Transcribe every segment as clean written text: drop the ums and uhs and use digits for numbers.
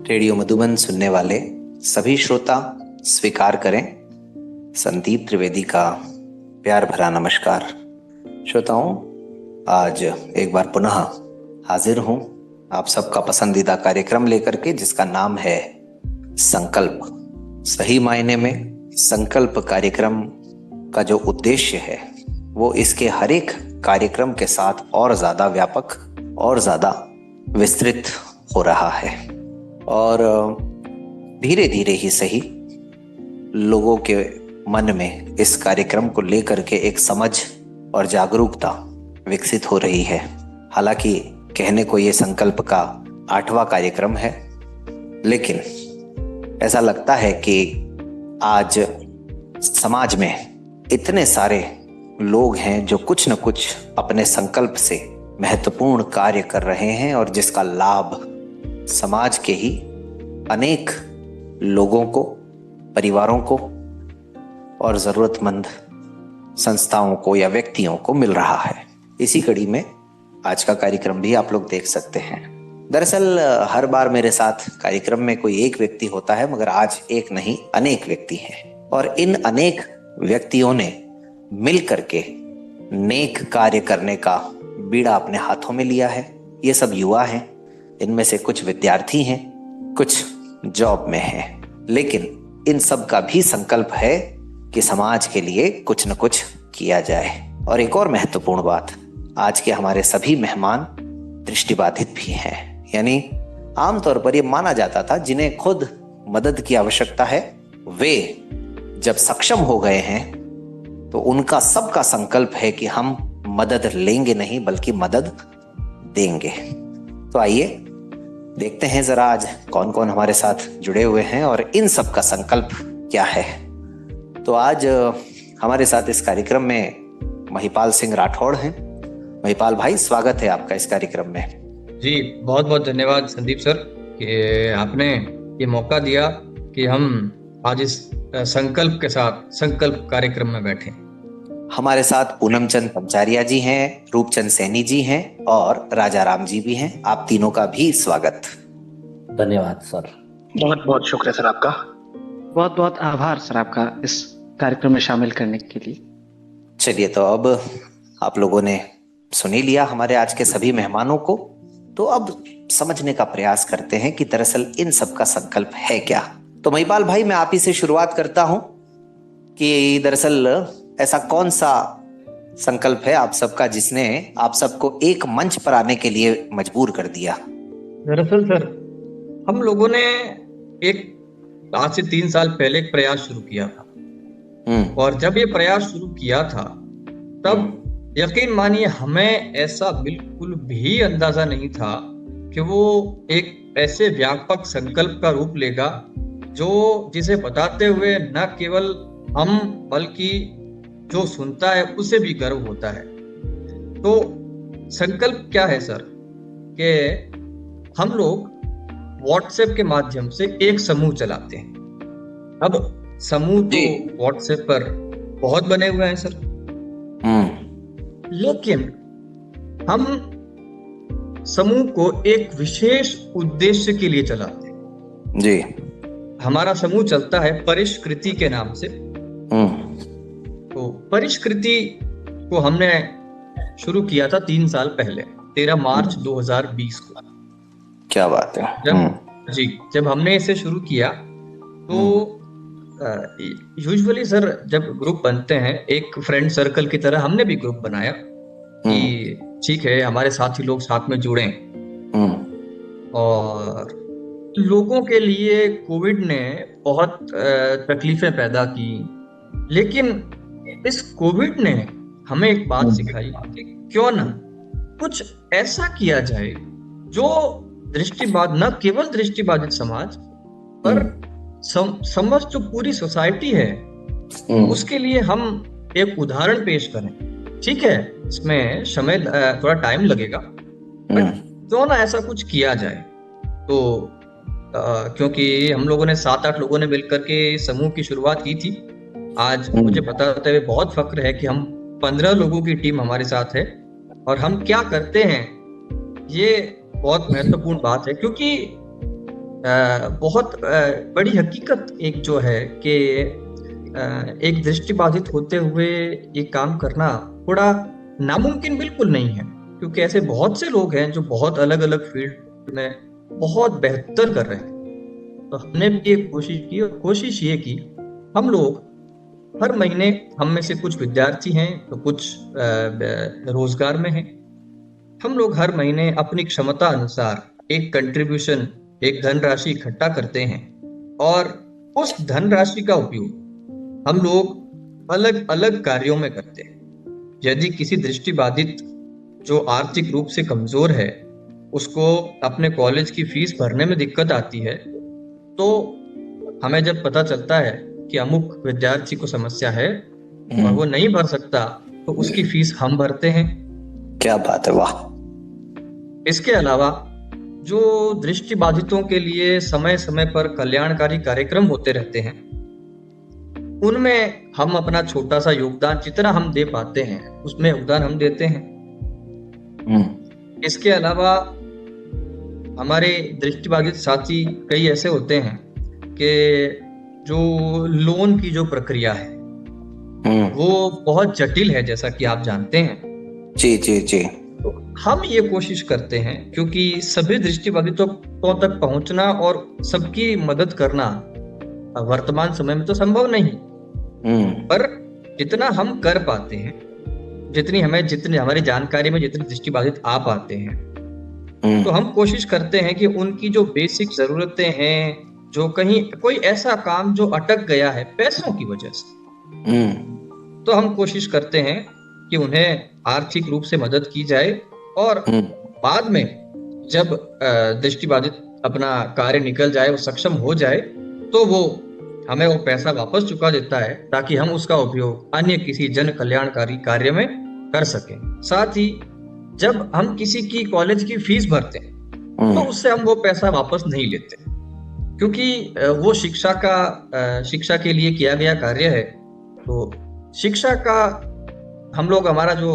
Radio Madhuban सुनने वाले सभी श्रोता स्वीकार करें संदीप त्रिवेदी का प्यार भरा नमस्कार। श्रोताओं, आज एक बार पुनः हाजिर हूं आप सबका पसंदीदा कार्यक्रम लेकर के, जिसका नाम है संकल्प। सही मायने में संकल्प कार्यक्रम का जो उद्देश्य है वो इसके हर एक कार्यक्रम के साथ और ज्यादा व्यापक और ज्यादा विस्तृत हो रहा है और धीरे धीरे ही सही लोगों के मन में इस कार्यक्रम को लेकर के एक समझ और जागरूकता विकसित हो रही है। हालांकि कहने को ये संकल्प का 8वां कार्यक्रम है, लेकिन ऐसा लगता है कि आज समाज में इतने सारे लोग हैं जो कुछ न कुछ अपने संकल्प से महत्वपूर्ण कार्य कर रहे हैं और जिसका लाभ समाज के ही अनेक लोगों को, परिवारों को और जरूरतमंद संस्थाओं को या व्यक्तियों को मिल रहा है। इसी कड़ी में आज का कार्यक्रम भी आप लोग देख सकते हैं। दरअसल हर बार मेरे साथ कार्यक्रम में कोई एक व्यक्ति होता है, मगर आज एक नहीं अनेक व्यक्ति हैं और इन अनेक व्यक्तियों ने मिल करके नेक कार्य करने का बीड़ा अपने हाथों में लिया है। ये सब युवा हैं, इनमें से कुछ विद्यार्थी हैं, कुछ जॉब में हैं, लेकिन इन सब का भी संकल्प है कि समाज के लिए कुछ न कुछ किया जाए। और एक और महत्वपूर्ण बात, आज के हमारे सभी मेहमान दृष्टिबाधित भी हैं, यानी आमतौर पर यह माना जाता था जिन्हें खुद मदद की आवश्यकता है वे जब सक्षम हो गए हैं तो उनका सबका संकल्प है कि हम मदद लेंगे नहीं बल्कि मदद देंगे। तो आइए देखते हैं जरा आज कौन कौन हमारे साथ जुड़े हुए हैं और इन सब का संकल्प क्या है। तो आज हमारे साथ इस कार्यक्रम में महिपाल सिंह राठौड़ हैं। महिपाल भाई, स्वागत है आपका इस कार्यक्रम में। जी बहुत बहुत धन्यवाद संदीप सर कि आपने ये मौका दिया कि हम आज इस संकल्प के साथ संकल्प कार्यक्रम में बैठे। हमारे साथ पूनम चंद पंचारिया जी हैं, रूपचंद सैनी जी हैं और राजा राम जी भी हैं। आप तीनों का भी स्वागत। धन्यवाद सर। बहुत बहुत शुक्रिया सर आपका। बहुत बहुत आभार सर आपका इस कार्यक्रम में शामिल करने के लिए। चलिए, तो अब आप लोगों ने सुन ही लिया हमारे आज के सभी मेहमानों को, तो अब समझने का प्रयास करते हैं कि दरअसल इन सब का संकल्प है क्या। तो महिपाल भाई, मैं आप ही से शुरुआत करता हूं कि दरअसल ऐसा कौन सा संकल्प है आप सबका जिसने आप सबको एक मंच पर आने के लिए मजबूर कर दिया। दरअसल सर, हम लोगों ने एक आज से 3 साल पहले एक प्रयास शुरू किया था और जब ये प्रयास शुरू किया था तब यकीन मानिए हमें ऐसा बिल्कुल भी अंदाजा नहीं था कि वो एक ऐसे व्यापक संकल्प का रूप लेगा जिसे बताते हुए न केवल हम बल्कि जो सुनता है उसे भी गर्व होता है। तो संकल्प क्या है सर कि हम लोग व्हाट्सएप के माध्यम से एक समूह चलाते हैं। अब समूह तो व्हाट्सएप पर बहुत बने हुए हैं सर, लेकिन हम समूह को एक विशेष उद्देश्य के लिए चलाते हैं जी। हमारा समूह चलता है परिष्कृति के नाम से। तो परिष्कृति को हमने शुरू किया था 3 साल पहले, 13 मार्च 2020 को। क्या बात है। जब हमने इसे शुरू किया तो यूजुअली सर जब ग्रुप बनते हैं एक फ्रेंड सर्कल की तरह हमने भी ग्रुप बनाया कि ठीक है हमारे साथी लोग साथ में जुड़ें। और लोगों के लिए कोविड ने बहुत तकलीफें पैदा की, लेकिन इस कोविड ने हमें एक बात सिखाई कि क्यों ना कुछ ऐसा किया जाए जो न केवल दृष्टिबाधित समाज पर समझ जो पूरी सोसाइटी है उसके लिए हम एक उदाहरण पेश करें। ठीक है, इसमें समय थोड़ा टाइम लगेगा, बट क्यों ना ऐसा कुछ किया जाए। तो क्योंकि हम लोगों ने 7-8 लोगों ने मिलकर के समूह की शुरुआत की थी। आज मुझे बताते हुए बहुत फक्र है कि हम 15 लोगों की टीम हमारे साथ है और हम क्या करते हैं ये बहुत महत्वपूर्ण बात है, क्योंकि बहुत बड़ी हकीकत एक जो है कि एक दृष्टिबाधित होते हुए ये काम करना थोड़ा नामुमकिन बिल्कुल नहीं है, क्योंकि ऐसे बहुत से लोग हैं जो बहुत अलग अलग फील्ड में बहुत बेहतर कर रहे हैं। तो हमने भी एक कोशिश की, और कोशिश ये की, हम लोग हर महीने, हम में से कुछ विद्यार्थी हैं तो कुछ रोजगार में हैं, हम लोग हर महीने अपनी क्षमता अनुसार एक कंट्रीब्यूशन, एक धनराशि इकट्ठा करते हैं, और उस धनराशि का उपयोग हम लोग अलग अलग कार्यों में करते हैं। यदि किसी दृष्टिबाधित जो आर्थिक रूप से कमजोर है, उसको अपने कॉलेज की फीस भरने में दिक्कत आती है, तो हमें जब पता चलता है कि अमुक विद्यार्थी को समस्या है और वो नहीं भर सकता, तो उसकी फीस हम भरते हैं। क्या बात है, वाह। इसके अलावा जो दृष्टिबाधितों के लिए समय समय पर कल्याणकारी कार्यक्रम होते रहते हैं, उनमें हम अपना छोटा सा योगदान, जितना हम दे पाते हैं उसमें योगदान हम देते हैं। इसके अलावा हमारे दृष्टिबाधित साथी कई ऐसे होते हैं कि जो लोन की जो प्रक्रिया है वो बहुत जटिल है, जैसा कि आप जानते हैं। जी जी जी। तो हम ये कोशिश करते हैं, क्योंकि सभी दृष्टिबाधितों तक पहुंचना और सबकी मदद करना वर्तमान समय में तो संभव नहीं, पर जितना हम कर पाते हैं, जितनी हमारी जानकारी में जितने दृष्टिबाधित आ पाते हैं, तो हम कोशिश करते हैं कि उनकी जो बेसिक जरूरतें हैं, जो कहीं कोई ऐसा काम जो अटक गया है पैसों की वजह से, तो हम कोशिश करते हैं कि उन्हें आर्थिक रूप से मदद की जाए, और बाद में जब दृष्टिबाधित अपना कार्य निकल जाए, वो सक्षम हो जाए, तो वो हमें वो पैसा वापस चुका देता है, ताकि हम उसका उपयोग अन्य किसी जन कल्याणकारी कार्य में कर सकें। साथ ही जब हम किसी की कॉलेज की फीस भरते हैं, तो उससे हम वो पैसा वापस नहीं लेते, क्योंकि वो शिक्षा के लिए किया गया कार्य है। तो शिक्षा का हमारा जो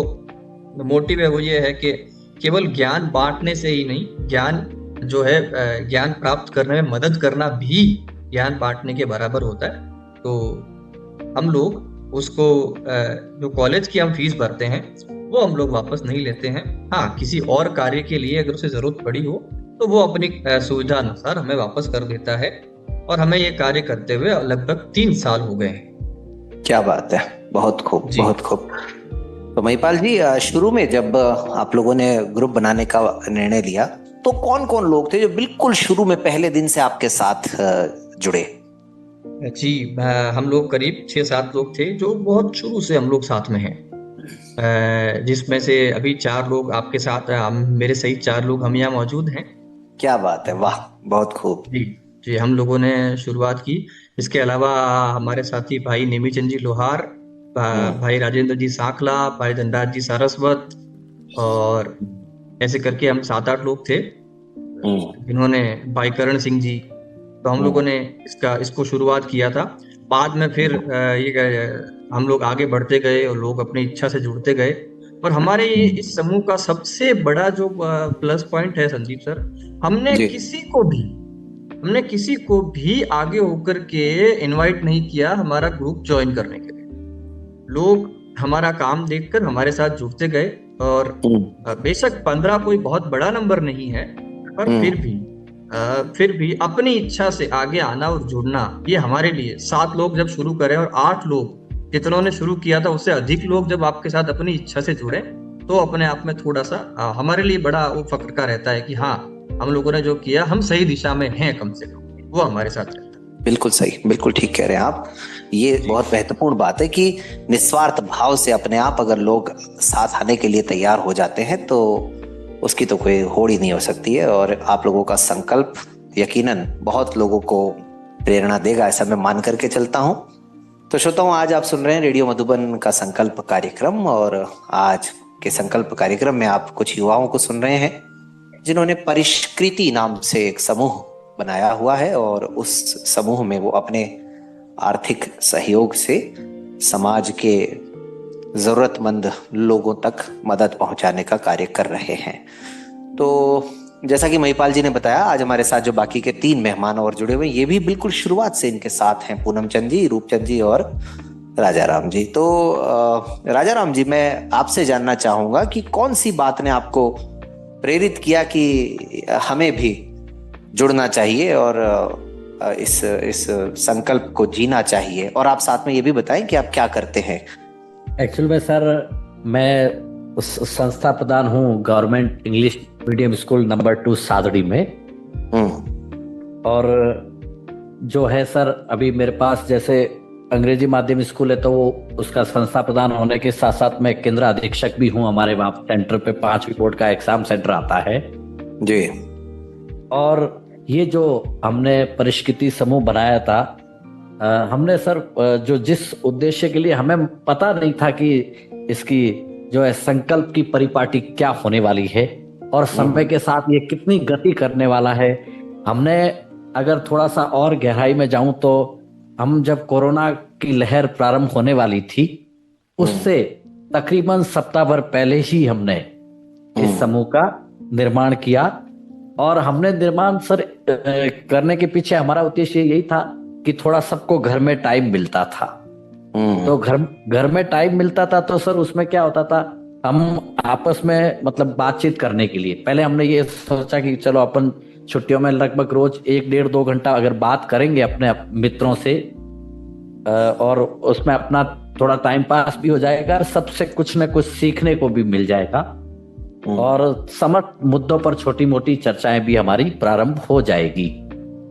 मोटिव है वो ये है कि केवल ज्ञान बांटने से ही नहीं, ज्ञान जो है ज्ञान प्राप्त करने में मदद करना भी ज्ञान बांटने के बराबर होता है। तो हम लोग उसको जो कॉलेज की हम फीस भरते हैं वो हम लोग वापस नहीं लेते हैं। हाँ, किसी और कार्य के लिए अगर उसे जरूरत पड़ी हो तो वो अपनी सुविधा अनुसार हमें वापस कर देता है, और हमें ये कार्य करते हुए लगभग 3 साल हो गए हैं। क्या बात है, बहुत खूब, बहुत खूब। तो महिपाल जी, शुरू में जब आप लोगों ने ग्रुप बनाने का निर्णय लिया, तो कौन कौन लोग थे जो बिल्कुल शुरू में पहले दिन से आपके साथ जुड़े? जी, हम लोग करीब 6-7 लोग थे जो बहुत शुरू से हम लोग साथ में हैं, जिसमें से अभी 4 लोग आपके साथ, मेरे सहित 4 लोग हम यहाँ मौजूद हैं। क्या बात है, वाह, बहुत खूब। जी, हम लोगों ने शुरुआत की। इसके अलावा हमारे साथी भाई नेमीचंद जी लोहार, भाई राजेंद्र जी सांखला, भाई धनराज जी सारस्वत, और ऐसे करके हम 7-8 लोग थे जिन्होंने, भाई करण सिंह जी। तो हम लोगों ने इसको शुरुआत किया था। बाद में फिर हम लोग आगे बढ़ते गए और लोग अपनी इच्छा से जुड़ते गए। और हमारे इस समूह का सबसे बड़ा जो प्लस पॉइंट है संदीप सर, हमने किसी को भी आगे होकर के इनवाइट नहीं किया हमारा ग्रुप ज्वाइन करने के लिए। लोग हमारा काम देखकर हमारे साथ जुड़ते गए, और बेशक 15 कोई बहुत बड़ा नंबर नहीं है, पर फिर भी अपनी इच्छा से आगे आना और जुड़ना, ये हमारे लिए 7 लोग जब शुरू करें और 8 लोग जितनों ने शुरू किया था उससे अधिक लोग जब आपके साथ अपनी इच्छा से जुड़े, तो अपने आप में थोड़ा सा हमारे लिए बड़ा वो फक्र का रहता है कि हाँ, हम लोगों ने जो किया हम सही दिशा में हैं, कम से कम वो हमारे साथ रहता है। बिल्कुल सही, बिल्कुल ठीक कह रहे हैं आप। ये बहुत महत्वपूर्ण बात है कि निस्वार्थ भाव से अपने आप अगर लोग साथ आने के लिए तैयार हो जाते हैं तो उसकी तो कोई होड़ ही नहीं हो सकती है। और आप लोगों का संकल्प यकीनन बहुत लोगों को प्रेरणा देगा, ऐसा मैं मान करके चलता हूँ। तो श्रोताओं, आज आप सुन रहे हैं रेडियो मधुबन का संकल्प कार्यक्रम, और आज के संकल्प कार्यक्रम में आप कुछ युवाओं को सुन रहे हैं जिन्होंने परिष्कृति नाम से एक समूह बनाया हुआ है, और उस समूह में वो अपने आर्थिक सहयोग से समाज के जरूरतमंद लोगों तक मदद पहुंचाने का कार्य कर रहे हैं। तो जैसा कि महिपाल जी ने बताया, आज हमारे साथ जो बाकी के 3 मेहमान और जुड़े हुए हैं, ये भी बिल्कुल शुरुआत से इनके साथ हैं, पूनम चंद जी, रूपचंद जी और राजा राम जी। तो राजा राम जी, मैं आपसे जानना चाहूंगा कि कौन सी बात ने आपको प्रेरित किया कि हमें भी जुड़ना चाहिए और इस संकल्प को जीना चाहिए, और आप साथ में ये भी बताएं कि आप क्या करते हैं। एक्चुअल में सर, मैं उस संस्था प्रधान हूँ government English medium school number 2 Sadri में। और जो है सर, अभी मेरे पास जैसे अंग्रेजी माध्यम स्कूल है तो वो उसका संस्था प्रधान होने के साथ साथ मैं केंद्र अधीक्षक भी हूँ। हमारे वहाँ सेंटर पे 5वीं बोर्ड का एग्जाम सेंटर आता है जी। और ये जो हमने परिष्कृति समूह बनाया था, हमने सर जो जिस उद्देश्य के लिए, हमें पता नहीं था कि इसकी जो है संकल्प की परिपाटी क्या होने वाली है और समय के साथ ये कितनी गति करने वाला है। हमने अगर थोड़ा सा और गहराई में जाऊं तो हम जब कोरोना की लहर प्रारंभ होने वाली थी, उससे तकरीबन सप्ताह भर पहले ही हमने इस समूह का निर्माण किया। और हमने निर्माण सर करने के पीछे हमारा उद्देश्य यही था कि थोड़ा सबको घर में टाइम मिलता था। तो घर में टाइम मिलता था तो सर उसमें क्या होता था, हम आपस में मतलब बातचीत करने के लिए पहले हमने ये सोचा कि चलो अपन छुट्टियों में लगभग रोज 1-1.5-2 घंटा अगर बात करेंगे अपने मित्रों से, और उसमें अपना थोड़ा टाइम पास भी हो जाएगा और सबसे कुछ न कुछ सीखने को भी मिल जाएगा और समस्त मुद्दों पर छोटी मोटी चर्चाएं भी हमारी प्रारंभ हो जाएगी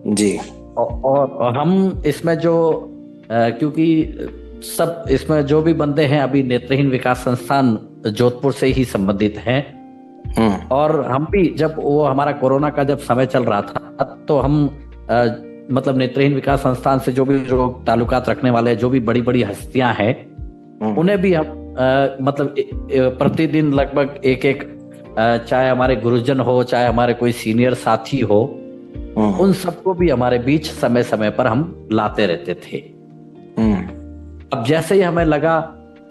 जी। और हम इसमें जो क्योंकि सब इसमें जो भी बंदे हैं अभी नेत्रहीन विकास संस्थान जोधपुर से ही संबंधित हैं। और हम भी जब वो हमारा कोरोना का जब समय चल रहा था तो हम मतलब नेत्रहीन विकास संस्थान से जो भी लोग ताल्लुकात रखने वाले, जो भी बड़ी बड़ी हस्तियां हैं, उन्हें भी हम मतलब प्रतिदिन लगभग एक चाहे हमारे गुरुजन हो, चाहे हमारे कोई सीनियर साथी हो, उन सबको भी हमारे बीच समय समय पर हम लाते रहते थे। अब जैसे ही हमें लगा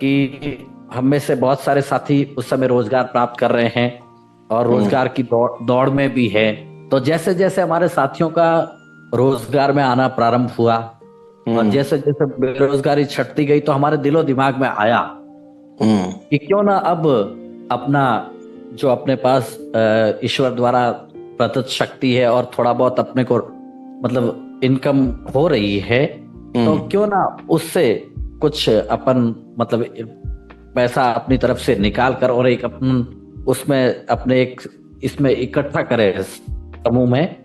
कि हम में से बहुत सारे साथी उस समय रोजगार प्राप्त कर रहे हैं और रोजगार की दौड़ में भी है, तो जैसे जैसे हमारे साथियों का रोजगार में आना प्रारंभ हुआ और जैसे जैसे बेरोजगारी छटती गई तो हमारे दिलो दिमाग में आया कि क्यों ना अब अपना जो अपने पास ईश्वर द्वारा प्रदत्त शक्ति है और थोड़ा बहुत अपने को मतलब इनकम हो रही है, तो क्यों ना उससे कुछ अपन मतलब पैसा अपनी तरफ से निकाल कर और एक अपन उसमें अपने एक इसमें इकट्ठा करें समूह में,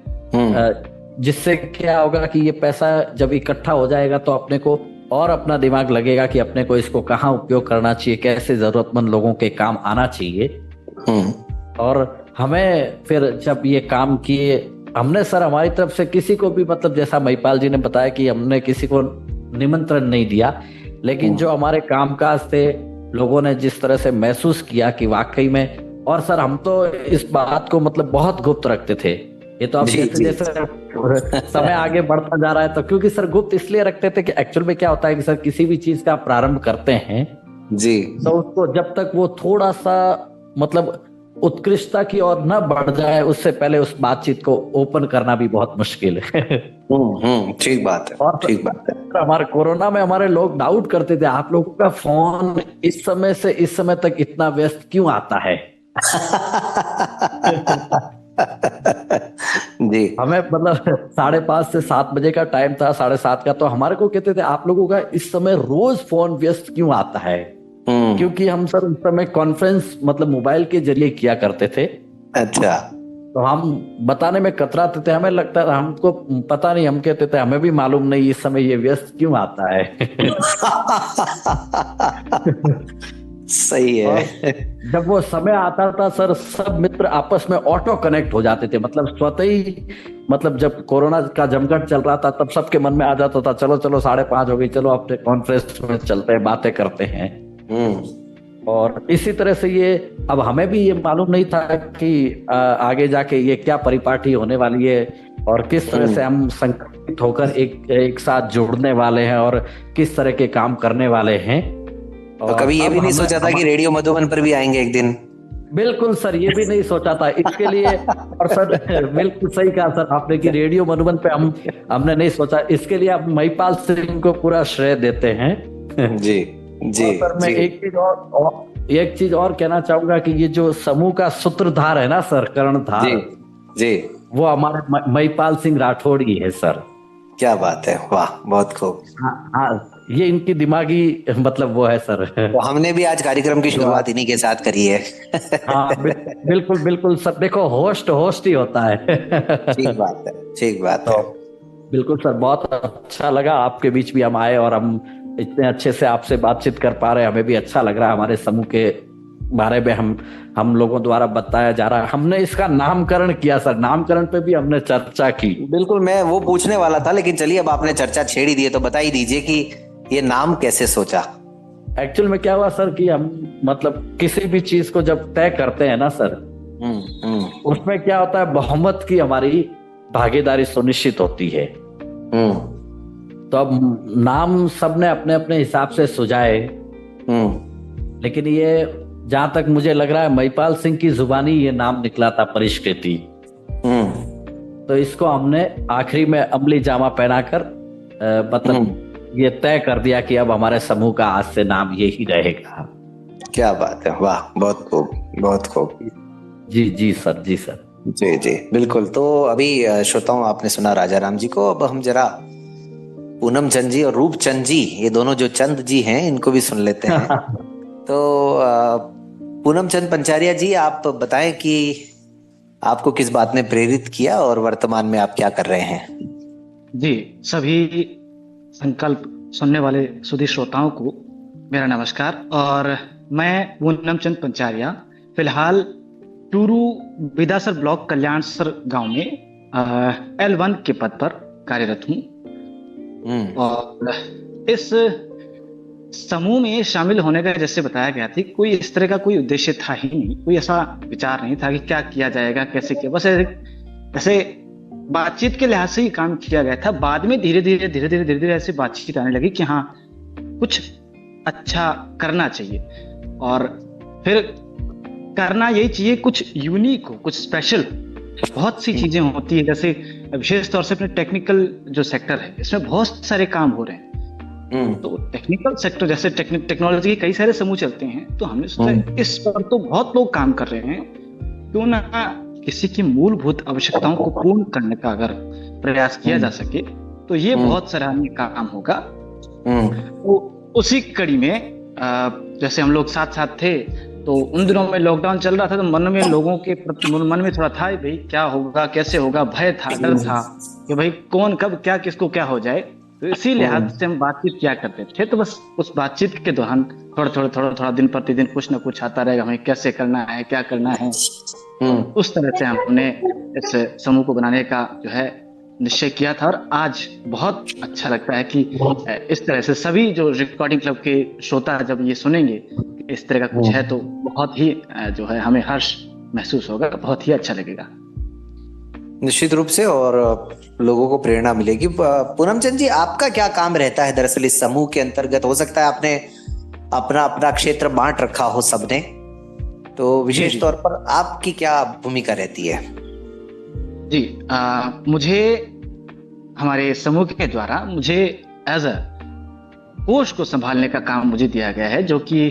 जिससे क्या होगा कि ये पैसा जब इकट्ठा हो जाएगा तो अपने को और अपना दिमाग लगेगा कि अपने को इसको कहाँ उपयोग करना चाहिए, कैसे जरूरतमंद लोगों के काम आना चाहिए। और हमें फिर जब ये काम किए, हमने सर हमारी तरफ से किसी को भी मतलब जैसा महिपाल जी ने बताया कि हमने किसी को निमंत्रण नहीं दिया, लेकिन जो हमारे कामकाज से लोगों ने जिस तरह से महसूस किया कि वाकई में, और सर हम तो इस बात को मतलब बहुत गुप्त रखते थे। ये तो अब जैसे जैसे समय आगे बढ़ता जा रहा है तो क्योंकि सर गुप्त इसलिए रखते थे कि एक्चुअल में क्या होता है कि सर किसी भी चीज का प्रारंभ करते हैं जी, तो उसको जब तक वो थोड़ा सा मतलब उत्कृष्टता की ओर न बढ़ जाए उससे पहले उस बातचीत को ओपन करना भी बहुत मुश्किल है। ठीक बात है। और ठीक बात है। हमारे कोरोना में हमारे लोग डाउट करते थे, आप लोगों का फोन इस समय से इस समय तक इतना व्यस्त क्यों आता है। जी, हमें मतलब 5:30 से 7 बजे का टाइम था, 7:30 का, तो हमारे को कहते थे आप लोगों का इस समय रोज फोन व्यस्त क्यों आता है, क्योंकि हम सर उस समय कॉन्फ्रेंस मतलब मोबाइल के जरिए किया करते थे। अच्छा। तो हम बताने में कतराते थे, हमें लगता था हमको पता नहीं, हम कहते थे हमें भी मालूम नहीं इस समय ये व्यस्त क्यों आता है। सही है। जब वो समय आता था सर, सब मित्र आपस में ऑटो कनेक्ट हो जाते थे, मतलब स्वतः ही, मतलब जब कोरोना का जमघट चल रहा था तब सबके मन में आ जाता था चलो चलो 5:30 हो गई, चलो अपने कॉन्फ्रेंस में चलते हैं, बातें करते हैं। और इसी तरह से ये अब हमें भी ये मालूम नहीं था कि आगे जाके ये क्या परिपाटी होने वाली है और किस तरह से हम संगठित होकर एक साथ जुड़ने वाले हैं और किस तरह के काम करने वाले हैं। और कभी ये भी नहीं सोचा था कि रेडियो मधुबन पर भी आएंगे एक दिन। बिल्कुल सर, ये भी नहीं सोचा था इसके लिए। और सर बिल्कुल सही कहा सर आपने कि रेडियो मधुबन पे हमने नहीं सोचा, इसके लिए आप महिपाल सिंह को पूरा श्रेय देते हैं। जी जी। और सर मैं जी एक चीज और कहना चाहूंगा कि ये जो समूह का सूत्रधार है ना सर, कर्णधार, जी जी। वो हमारे महिपाल सिंह राठौड़ ही है सर। क्या बात है, वाह, बहुत खूब। हाँ हाँ, ये इनकी दिमागी मतलब वो है सर। तो हमने भी आज कार्यक्रम की शुरुआत इन्हीं के साथ करी है। हाँ बिल्कुल बिल्कुल सर, देखो होस्ट होस्ट ही होता है। ठीक बात है, ठीक बात तो है। बिल्कुल सर, बहुत अच्छा लगा आपके बीच भी हम आए और हम इतने अच्छे से आपसे बातचीत कर पा रहे हैं, हमें भी अच्छा लग रहा है। हमारे समूह के बारे में हम लोगों द्वारा बताया जा रहा है। हमने इसका नामकरण किया सर, नामकरण पे भी हमने चर्चा की। बिल्कुल, मैं वो पूछने वाला था, लेकिन चलिए अब आपने चर्चा छेड़ ही दी है तो बता ही दीजिए कि ये नाम कैसे सोचा। एक्चुअल में क्या हुआ सर कि हम मतलब किसी भी चीज को जब तय करते हैं ना सर, उसमें क्या होता है, बहुमत की हमारी भागीदारी सुनिश्चित होती है। तो अब नाम सबने अपने अपने हिसाब से सुझाए, लेकिन ये जहां तक मुझे लग रहा है महिपाल सिंह की जुबानी ये नाम निकला था, परिष्कृति। तो इसको हमने आखिरी में अमली जामा पहनाकर मतलब ये तय कर दिया कि अब हमारे समूह का आज से नाम यही रहेगा। क्या बात है, वाह, बहुत खूब, बहुत खूब। जी जी सर, जी सर। जी जी बिल्कुल। तो अभी श्रोताओं, आपने सुना राजा राम जी को, अब हम जरा पूनम चंद जी और रूप चंद जी, ये दोनों जो चंद जी हैं, इनको भी सुन लेते हैं। तो पूनम चंद पंचारिया जी, आप बताएं कि आपको किस बात ने प्रेरित किया और वर्तमान में आप क्या कर रहे हैं? जी, सभी संकल्प सुनने वाले सुधी श्रोताओं को मेरा नमस्कार। और मैं पूनम चंद पंचारिया फिलहाल टूरू बिदासर ब्लॉक कल्याणसर गांव में L1 के पद पर कार्यरत हूँ। और इस समूह में शामिल होने का जैसे बताया गया था, कोई इस तरह का कोई उद्देश्य था ही नहीं, कोई ऐसा विचार नहीं था कि क्या किया जाएगा, कैसे किया, बस ऐसे बातचीत के लिहाज से ही काम किया गया था। बाद में धीरे धीरे ऐसे बातचीत आने लगी कि हाँ, कुछ अच्छा करना चाहिए और फिर करना यही चाहिए, कुछ यूनिक हो, कुछ स्पेशल। बहुत सी चीजें होती है, जैसे विशेष तौर से अपने टेक्निकल जो सेक्टर है, इसमें बहुत सारे काम हो रहे हैं। तो टेक्निकल सेक्टर जैसे टेक्नोलॉजी के कई सारे समूह चलते हैं, तो हमने सोचा इस पर तो बहुत लोग काम कर रहे हैं, क्यों ना किसी की मूलभूत आवश्यकताओं को पूर्ण करने का अगर प्रयास किया जा सके तो ये बहुत सराहनीय काम होगा। तो उसी कड़ी में जैसे हम लोग साथ साथ थे, तो उन दिनों में लॉकडाउन चल रहा था, तो मन में लोगों के मन में थोड़ा था भाई क्या होगा, कैसे होगा, भय था, डर था कि भाई कौन कब क्या किसको क्या हो जाए। तो इसी लिहाज से हम बातचीत किया करते थे। तो बस उस बातचीत के दौरान थोड़ा दिन प्रतिदिन कुछ ना कुछ आता रहेगा, हमें कैसे करना है, क्या करना है। उस तरह से हमने इस समूह को बनाने का जो है निश्चय किया था। और आज बहुत अच्छा लगता है कि इस तरह से सभी जो रिकॉर्डिंग क्लब के श्रोता जब ये सुनेंगे इस तरह का कुछ है, तो बहुत ही जो है हमें हर्ष महसूस होगा, बहुत ही अच्छा लगेगा। निश्चित रूप से, और लोगों को प्रेरणा मिलेगी। पूनम चंद जी, आपका क्या काम रहता है दरअसल इस समूह के अंतर्गत? हो सकता है आपने अपना अपना क्षेत्र बांट रखा हो सबने, तो विशेष तौर पर आपकी क्या भूमिका रहती है? जी, मुझे हमारे समूह के द्वारा मुझे एज अ कोष को संभालने का काम मुझे दिया गया है, जो कि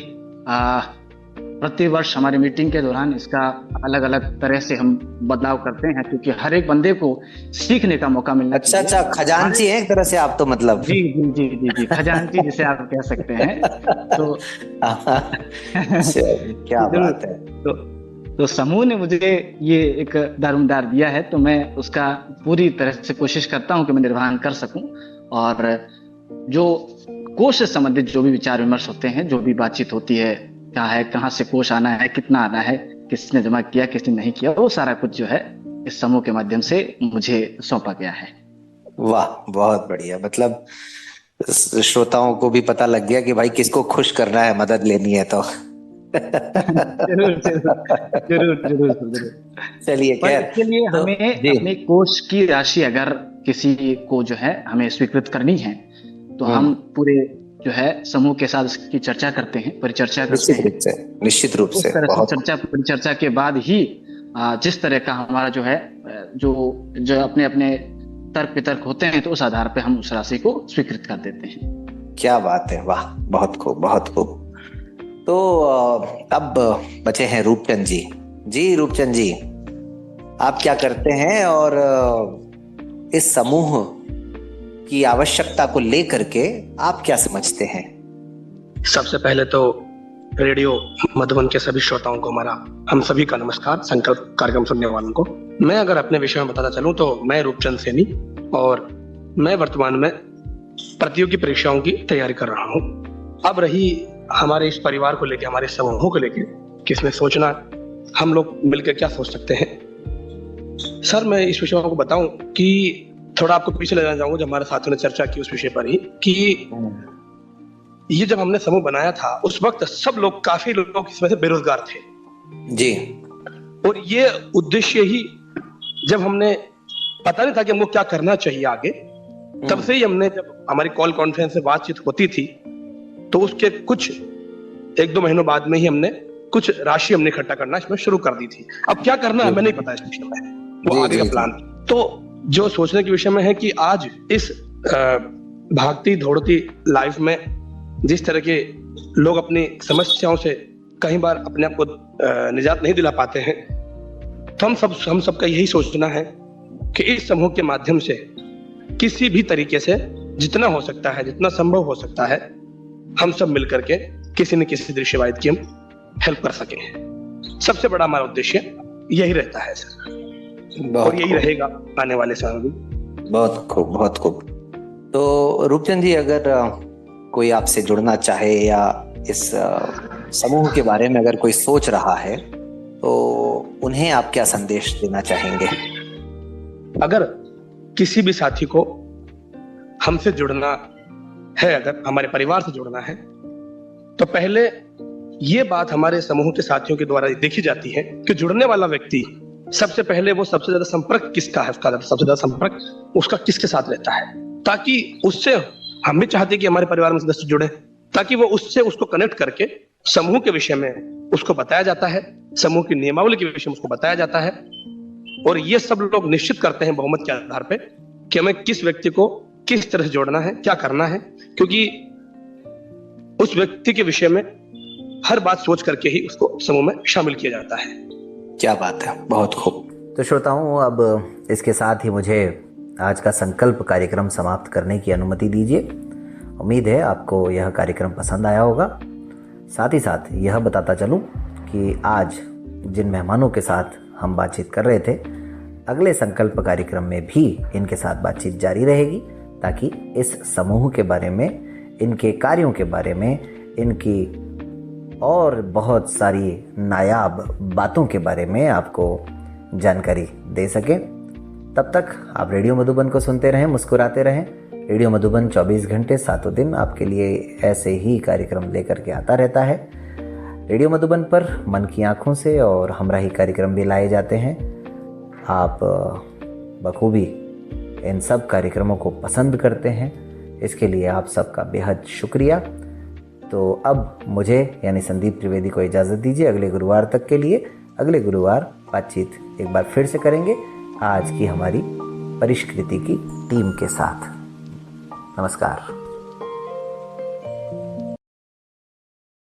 प्रतिवर्ष हमारी मीटिंग के दौरान इसका अलग अलग तरह से हम बदलाव करते हैं, क्योंकि हर एक बंदे को सीखने का मौका मिलना चाहिए। अच्छा, खजांची है एक तरह से आप तो, मतलब। जी जी जी जी जी, खजांची जिसे आप कह सकते हैं। तो क्या बात है। तो समूह ने मुझे ये एक दारोमदार दिया है, तो मैं उसका पूरी तरह से कोशिश करता हूं कि मैं निर्वहन कर सकूं। और जो कोष से संबंधित जो भी विचार विमर्श होते हैं, जो भी बातचीत होती है, क्या है, कहाँ से कोष आना है, कितना आना है, किसने जमा किया, किसने नहीं किया, वो सारा कुछ जो है इस समूह के माध्यम से मुझे सौंपा गया है। वाह, बहुत बढ़िया। मतलब श्रोताओं को भी पता लग गया कि भाई किसको खुश करना है, मदद लेनी है तो। जरूर। चलिए, खैर, इसके लिए तो हमें अपने कोष की राशि अगर किसी को जो है हमें स्वीकृत करनी है, तो हम पूरे जो है समूह के साथ इसकी चर्चा करते हैं, परिचर्चा करते हैं। निश्चित रूप उस से तरह से बहुत चर्चा परिचर्चा के बाद ही जिस तरह का हमारा जो है जो अपने अपने तर्क वितर्क होते हैं, तो उस आधार पे हम उस राशि को स्वीकृत कर देते हैं। क्या बात है, वाह, बहुत खूब, बहुत खूब। तो अब बचे हैं रूपचंद जी। जी रूपचंद जी, आप क्या करते हैं और इस समूह की आवश्यकता को लेकर के आप क्या समझते हैं? सबसे पहले तो रेडियो मधुबन के सभी श्रोताओं को हम सभी का नमस्कार, संकल्प कार्यक्रम सुनने वालों को। मैं अगर अपने विषय में बताना चलूं तो मैं रूपचंद सैनी और मैं वर्तमान में प्रतियोगी परीक्षाओं की तैयारी कर रहा हूं। अब रही हमारे इस परिवार को लेकर, हमारे समूहों को लेकर किसमें सोचना, हम लोग मिलकर क्या सोच सकते हैं। सर, मैं इस विषय को बताऊं कि थोड़ा आपको पीछे ले जाना चाहूंगा, जब हमारे साथियों ने चर्चा की उस विषय पर ही, कि ये जब हमने समूह बनाया था उस वक्त सब लोग, काफी लोग इसमें से बेरोजगार थे जी। और ये उद्देश्य ही, जब हमने पता नहीं था कि हमको क्या करना चाहिए आगे, तब से ही हमने, जब हमारी कॉल कॉन्फ्रेंस में बातचीत होती थी तो उसके कुछ 1-2 महीनों बाद में ही हमने कुछ राशि हमने इकट्ठा करना इसमें शुरू कर दी थी। अब क्या करना है हमें नहीं पता इस विषय में, वो आगे का प्लान। तो जो सोचने के विषय में है कि आज इस भागती दौड़ती लाइफ में जिस तरह के लोग अपनी समस्याओं से कई बार अपने आप को निजात नहीं दिला पाते हैं, तो हम सबका यही सोचना है कि इस समूह के माध्यम से किसी भी तरीके से जितना हो सकता है, जितना संभव हो सकता है, हम सब मिलकर के किसी न किसी दृश्यवाद की हम हेल्प कर सकें। सबसे बड़ा हमारा उद्देश्य यही रहता है सर, और यही रहेगा आने वाले समय में। बहुत खूब, बहुत खूब। तो रूपचंद जी, अगर कोई आपसे जुड़ना चाहे या इस समूह के बारे में अगर कोई सोच रहा है, तो उन्हें आप क्या संदेश देना चाहेंगे? अगर किसी भी साथी को हमसे जुड़ना है, अगर हमारे परिवार से जुड़ना है, तो पहले ये बात हमारे समूह के साथियों के द्वारा देखी जाती है कि जुड़ने वाला व्यक्ति सबसे पहले, वो सबसे ज्यादा संपर्क किसका है, उसका सबसे ज्यादा संपर्क उसका किसके साथ रहता है, ताकि उससे, हम भी चाहते हैं कि हमारे परिवार में सदस्य जुड़े, ताकि वो उससे उसको कनेक्ट करके समूह के विषय में उसको बताया जाता है, समूह की नियमावली के विषय में उसको बताया जाता है, और ये सब लोग निश्चित करते हैं बहुमत के आधार पे कि हमें किस व्यक्ति को किस तरह से जोड़ना है, क्या करना है, क्योंकि उस व्यक्ति के विषय में हर बात सोच करके ही उसको समूह में शामिल किया जाता है। क्या बात है, बहुत खूब। तो श्रोताओं, अब इसके साथ ही मुझे आज का संकल्प कार्यक्रम समाप्त करने की अनुमति दीजिए। उम्मीद है आपको यह कार्यक्रम पसंद आया होगा। साथ ही साथ यह बताता चलूं कि आज जिन मेहमानों के साथ हम बातचीत कर रहे थे, अगले संकल्प कार्यक्रम में भी इनके साथ बातचीत जारी रहेगी, ताकि इस समूह के बारे में, इनके कार्यों के बारे में, इनकी और बहुत सारी नायाब बातों के बारे में आपको जानकारी दे सकें। तब तक आप रेडियो मधुबन को सुनते रहें, मुस्कुराते रहें। रेडियो मधुबन 24 घंटे 7 दिन आपके लिए ऐसे ही कार्यक्रम लेकर के आता रहता है। रेडियो मधुबन पर मन की आंखों से और हमराही कार्यक्रम भी लाए जाते हैं। आप बखूबी इन सब कार्यक्रमों को पसंद करते हैं, इसके लिए आप सबका बेहद शुक्रिया। तो अब मुझे यानी संदीप त्रिवेदी को इजाज़त दीजिए अगले गुरुवार तक के लिए। अगले गुरुवार बातचीत एक बार फिर से करेंगे आज की हमारी परिष्कृति की टीम के साथ। नमस्कार।